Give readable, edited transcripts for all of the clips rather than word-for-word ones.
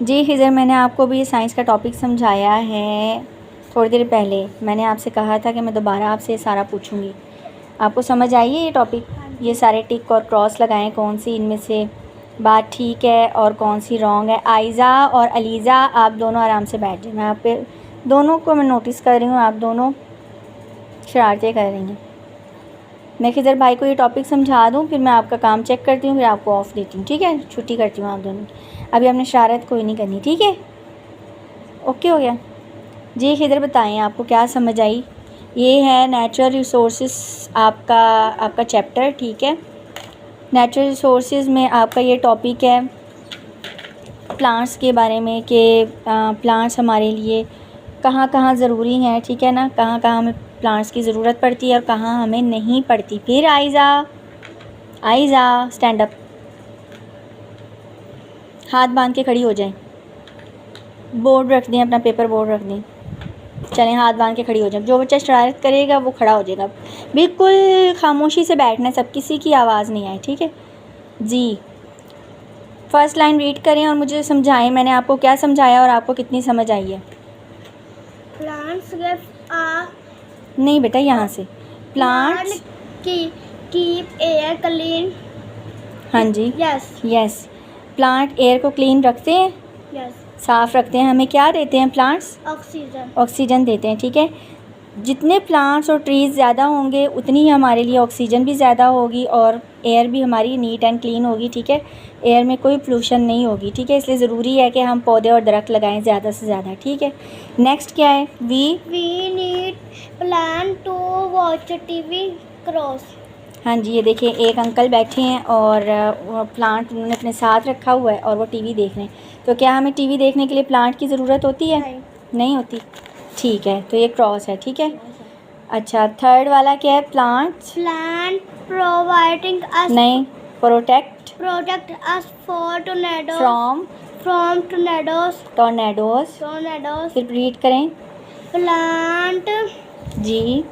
जी खिज़र, मैंने आपको भी साइंस का टॉपिक समझाया है थोड़ी देर पहले। मैंने आपसे कहा था कि मैं दोबारा आपसे सारा पूछूंगी। आपको समझ आई है ये टॉपिक? ये सारे टिक और क्रॉस लगाएं, कौन सी इनमें से बात ठीक है और कौन सी रॉन्ग है। आयज़ा और अलीज़ा, आप दोनों आराम से बैठ जाए। मैं आप पे दोनों को मैं नोटिस कर रही हूँ, आप दोनों शरारतें कर रही हैं। मैं खिज़र भाई को ये टॉपिक समझा दूँ, फिर मैं आपका काम चेक करती हूँ, फिर आपको ऑफ़ देती हूँ, ठीक है? छुट्टी करती हूँ आप दोनों की। अभी आपने शरारत कोई नहीं करनी, ठीक है? ओके हो गया? जी खिज़र बताएं, आपको क्या समझ आई? ये है नेचुरल रिसोर्सेज आपका चैप्टर, ठीक है? नेचुरल रिसोर्सेज में आपका ये टॉपिक है प्लांट्स के बारे में कि प्लांट्स हमारे लिए कहाँ कहाँ ज़रूरी हैं, ठीक है ना? कहाँ कहाँ हमें प्लांट्स की ज़रूरत पड़ती है और कहाँ हमें नहीं पड़ती। फिर आइज़ा स्टैंड अप, हाथ बांध के खड़ी हो जाएं। बोर्ड रख दें, अपना पेपर बोर्ड रख दें। चलें, हाथ बांध के खड़ी हो जाए। जो बच्चा शरारत करेगा वो खड़ा हो जाएगा। बिल्कुल खामोशी से बैठना है, सब किसी की आवाज़ नहीं आए, ठीक है जी? फर्स्ट लाइन रीड करें और मुझे समझाएं मैंने आपको क्या समझाया और आपको कितनी समझ आई है। प्लांट्स गिव अ नहीं बेटा, यहाँ से प्लांट्स कीप एयर क्लीन। हाँ जी, यस। प्लांट एयर को क्लीन रखते हैं, यस। साफ़ रखते हैं। हमें क्या देते हैं प्लांट्स? ऑक्सीजन देते हैं, ठीक है? जितने प्लांट्स और ट्रीज़ ज़्यादा होंगे उतनी ही हमारे लिए ऑक्सीजन भी ज़्यादा होगी और एयर भी हमारी नीट एंड क्लीन होगी, ठीक है? एयर में कोई पोल्यूशन नहीं होगी, ठीक है? इसलिए ज़रूरी है कि हम पौधे और दरख्त लगाएं ज़्यादा से ज़्यादा, ठीक है? नेक्स्ट क्या है? We need plant to watch TV cross. हाँ जी, ये देखिए एक अंकल बैठे हैं और प्लांट उन्होंने अपने साथ रखा हुआ है और वो टीवी देख रहे हैं। तो क्या हमें टीवी देखने के लिए प्लांट की ज़रूरत होती है? नहीं होती, ठीक है? तो ये क्रॉस है, ठीक है? अच्छा, थर्ड वाला क्या है? प्लांट प्रोवाइडिंग अस नहीं, protect us for from tornadoes. फिर रीड करें। प्लांट जी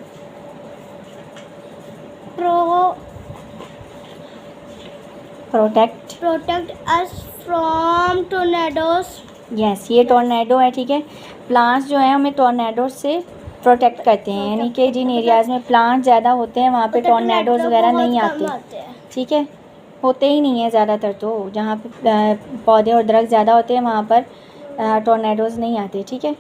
protect us from tornadoes. Yes, ये टोर्नेडो है, ठीक है? प्लांट्स जो हैं हमें टोर्नेडो से प्रोटेक्ट करते हैं, यानी कि जिन एरियाज़ में प्लांट ज़्यादा होते हैं वहाँ पे टोर्नेडोज़ वगैरह नहीं आते, ठीक है? होते ही नहीं है ज़्यादातर, तो जहाँ पे पौधे और दरख्त ज़्यादा होते हैं वहाँ पर टोर्नेडोज़ नहीं आते, ठीक है?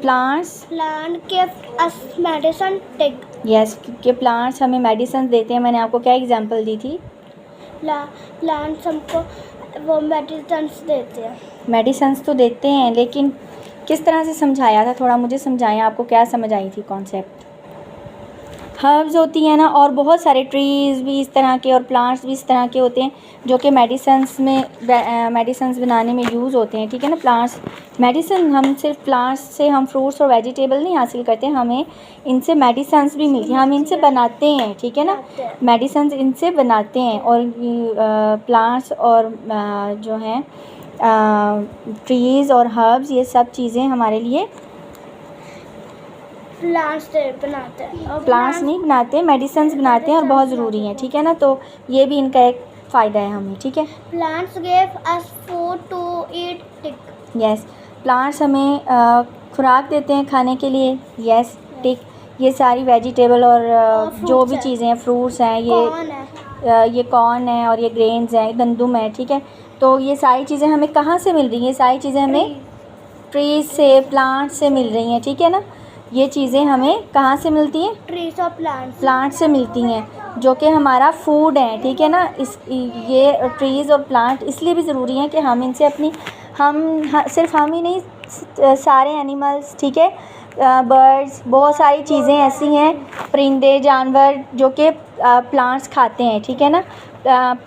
प्लांट गिव अस मेडिसिन टिक। यस, क्योंकि प्लांट्स हमें मेडिसिन देते हैं। मैंने आपको क्या एग्जांपल दी थी? प्लांट्स हमको वो मेडिसिन्स देते हैं। मेडिसिन्स तो देते हैं, लेकिन किस तरह से समझाया था? थोड़ा मुझे समझाएं, आपको क्या समझ आई थी कॉन्सेप्ट? हर्ब्स होती हैं ना, और बहुत सारे ट्रीज़ भी इस तरह के और प्लांट्स भी इस तरह के होते हैं जो कि मेडिसिन्स बनाने में यूज़ होते हैं, ठीक है ना? प्लांट्स मेडिसिन, हम सिर्फ प्लांट्स से हम फ्रूट्स और वेजिटेबल नहीं हासिल करते, हमें इनसे मेडिसिन्स भी मिलती हैं, हम इनसे बनाते हैं, ठीक है ना? मेडिसिन्स इनसे बनाते हैं। और प्लांट्स और जो हैं ट्रीज़ और हर्ब्स, ये सब चीज़ें हमारे लिए प्लांट्स बनाते हैं, प्लांट्स नहीं बनाते, मेडिसिन्स बनाते हैं और बहुत ज़रूरी हैं, ठीक है ना? तो ये भी इनका एक फ़ायदा है हमें, ठीक है? Plants give us food to eat टिक। यस, प्लांट्स हमें खुराक देते हैं खाने के लिए, यस टिक। ये सारी वेजिटेबल और जो भी चीज़ें हैं, फ्रूट्स हैं, ये कॉर्न है और ये ग्रेन्स हैं, गंदम है, ठीक है? तो ये सारी चीज़ें हमें कहाँ से मिल रही हैं? ये सारी चीज़ें हमें ट्रीज से, प्लांट से मिल रही हैं, ठीक है ना? ये चीज़ें हमें कहाँ से मिलती हैं? ट्रीज और प्लांट से मिलती हैं, जो कि हमारा फूड है, ठीक है ना? ये ट्रीज़ और प्लांट इसलिए भी ज़रूरी हैं कि हम इनसे अपनी सिर्फ हम ही नहीं, सारे एनिमल्स, ठीक है? बर्ड्स, बहुत सारी चीज़ें ऐसी हैं, परिंदे, जानवर जो कि प्लांट्स खाते हैं, ठीक है ना?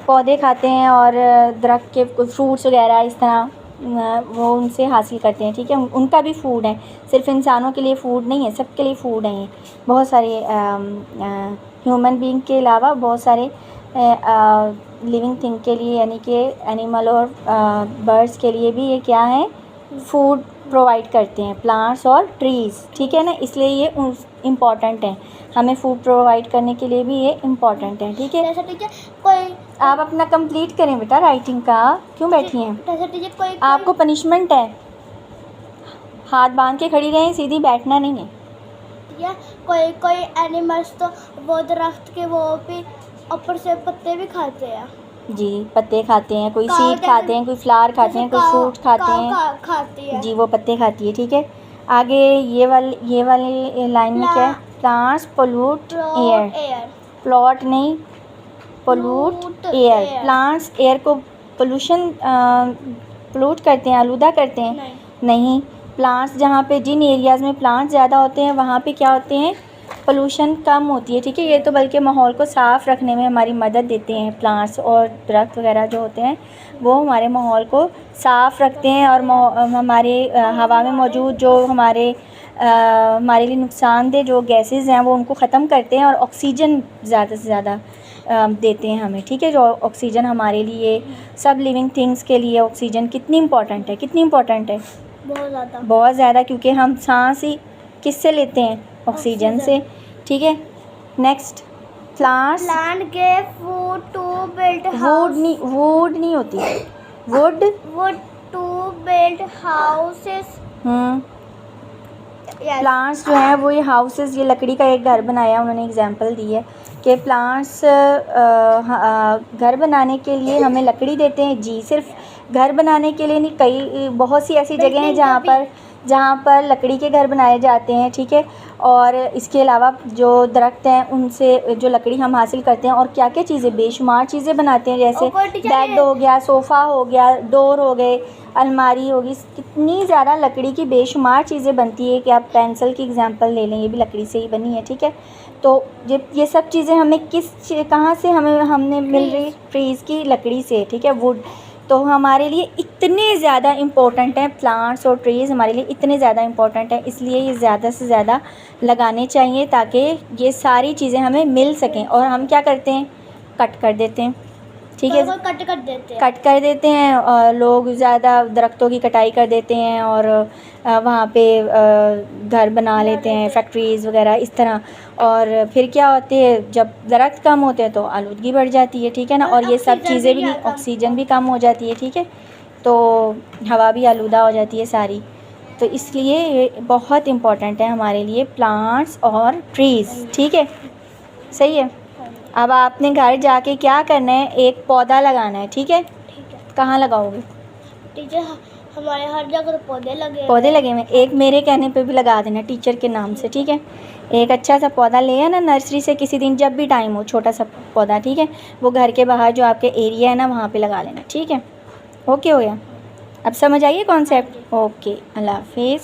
पौधे खाते हैं और दरख्त के फ्रूट्स वगैरह इस तरह वो उनसे हासिल करते हैं, ठीक है? उनका भी फूड है, सिर्फ इंसानों के लिए फूड नहीं है, सबके लिए फूड है। ये बहुत सारे ह्यूमन बीइंग के अलावा बहुत सारे लिविंग थिंग के लिए, यानी कि एनिमल और बर्ड्स के लिए भी ये क्या है? फूड प्रोवाइड करते हैं, प्लांट्स और ट्रीज़, ठीक है ना, इसलिए ये इम्पॉर्टेंट है, हमें फूड प्रोवाइड करने के लिए भी ये इम्पॉर्टेंट है, ठीक है। जैसे टीचर कोई आप अपना कंप्लीट करें बेटा राइटिंग का, क्यों बैठी हैं? जैसे टीचर कोई आपको पनिशमेंट है, हाथ बांध के खड़ी रहें, सीधी बैठना नहीं है। या कोई कोई एनिमल्स तो वो दरख्त के वो भी ऊपर से पत्ते भी खाते हैं। जी, पत्ते खाते हैं, कोई काऊ सीड जैसे- खाते हैं, कोई फ्लावर खाते हैं, कोई फ्रूट खाते हैं। खाती है जी, वो पत्ते खाती है, ठीक है। आगे ये वाली लाइन में क्या है? Plants pollute air, air plot नहीं, pollute Pollute air. air। Plants air को पोल्यूट करते हैं, आलूदा करते हैं? नहीं नहीं। प्लांट्स जहाँ पे, जिन एरियाज़ में प्लांट्स ज़्यादा होते हैं वहाँ पे क्या होते हैं? पोल्यूशन कम होती है, ठीक है। ये तो बल्कि माहौल को साफ़ रखने में हमारी मदद देते हैं, प्लांट्स और दरख्त वगैरह जो होते हैं वो हमारे माहौल को साफ़ रखते हैं और हमारे हवा में मौजूद जो हमारे लिए नुकसानदेह जो गैसेस हैं वो उनको ख़त्म करते हैं और ऑक्सीजन ज़्यादा से ज़्यादा देते हैं हमें, ठीक है। जो ऑक्सीजन हमारे लिए, सब लिविंग थिंग्स के लिए ऑक्सीजन कितनी इम्पॉर्टेंट है, कितनी इम्पॉर्टेंट है? बहुत ज़्यादा, क्योंकि हम सांस ही किससे लेते हैं? ऑक्सीजन से, ठीक है। नेक्स्ट, प्लांट्स प्लांट के फूड टू बिल्ड वुड नहीं होती, wood to build houses. Plants जो हैं वो ये हाउसेस, ये लकड़ी का एक घर बनाया, उन्होंने एग्जांपल दी है कि प्लांट्स घर बनाने के लिए हमें लकड़ी देते हैं। जी, सिर्फ घर बनाने के लिए नहीं, कई बहुत सी ऐसी जगह हैं जहाँ पर लकड़ी के घर बनाए जाते हैं, ठीक है। और इसके अलावा जो दरख्त हैं उनसे जो लकड़ी हम हासिल करते हैं, और क्या क्या चीज़ें, बेशुमार चीज़ें बनाते हैं, जैसे बेड हो गया, सोफ़ा हो गया, डोर हो गए, अलमारी होगी, कितनी ज़्यादा लकड़ी की बेशुमार चीज़ें बनती है कि आप पेंसिल की एग्जांपल ले लें, ये भी लकड़ी से ही बनी है, ठीक है। तो ये सब चीज़ें हमें कहाँ से हमने मिल रही? ट्रीज़ की लकड़ी से, ठीक है, वुड। तो हमारे लिए इतने ज़्यादा इम्पोर्टेंट हैं प्लांट्स और ट्रीज़, हमारे लिए इतने ज़्यादा इम्पोर्टेंट हैं, इसलिए ये ज़्यादा से ज़्यादा लगाने चाहिए ताकि ये सारी चीज़ें हमें मिल सकें। और हम क्या करते हैं? कट कर देते हैं, ठीक है, कट कर देते हैं और लोग ज़्यादा दरख्तों की कटाई कर देते हैं और वहाँ पे घर बना लेते हैं, फैक्ट्रीज़ वगैरह इस तरह। और फिर क्या होती है, जब दरख्त कम होते हैं तो आलूदगी बढ़ जाती है, ठीक है ना, और ये सब चीज़ें भी नहीं, ऑक्सीजन भी कम हो जाती है, ठीक है, तो हवा भी आलूदा हो जाती है सारी। तो इसलिए ये बहुत इम्पोर्टेंट है हमारे लिए प्लांट्स और ट्रीज़, ठीक है, सही है। अब आपने घर जाके क्या करना है? एक पौधा लगाना है, ठीक है। कहाँ लगाओगे? टीचर हमारे हर जगह पौधे लगे हुए, एक मेरे कहने पे भी लगा देना टीचर के नाम से, ठीक है। एक अच्छा सा पौधा ले आना नर्सरी से किसी दिन, जब भी टाइम हो, छोटा सा पौधा, ठीक है, वो घर के बाहर जो आपके एरिया है ना वहाँ पे लगा लेना, ठीक है। ओके हो गया? अब समझ आइए कॉन्सेप्ट? ओके, अल्लाह हाफिज़।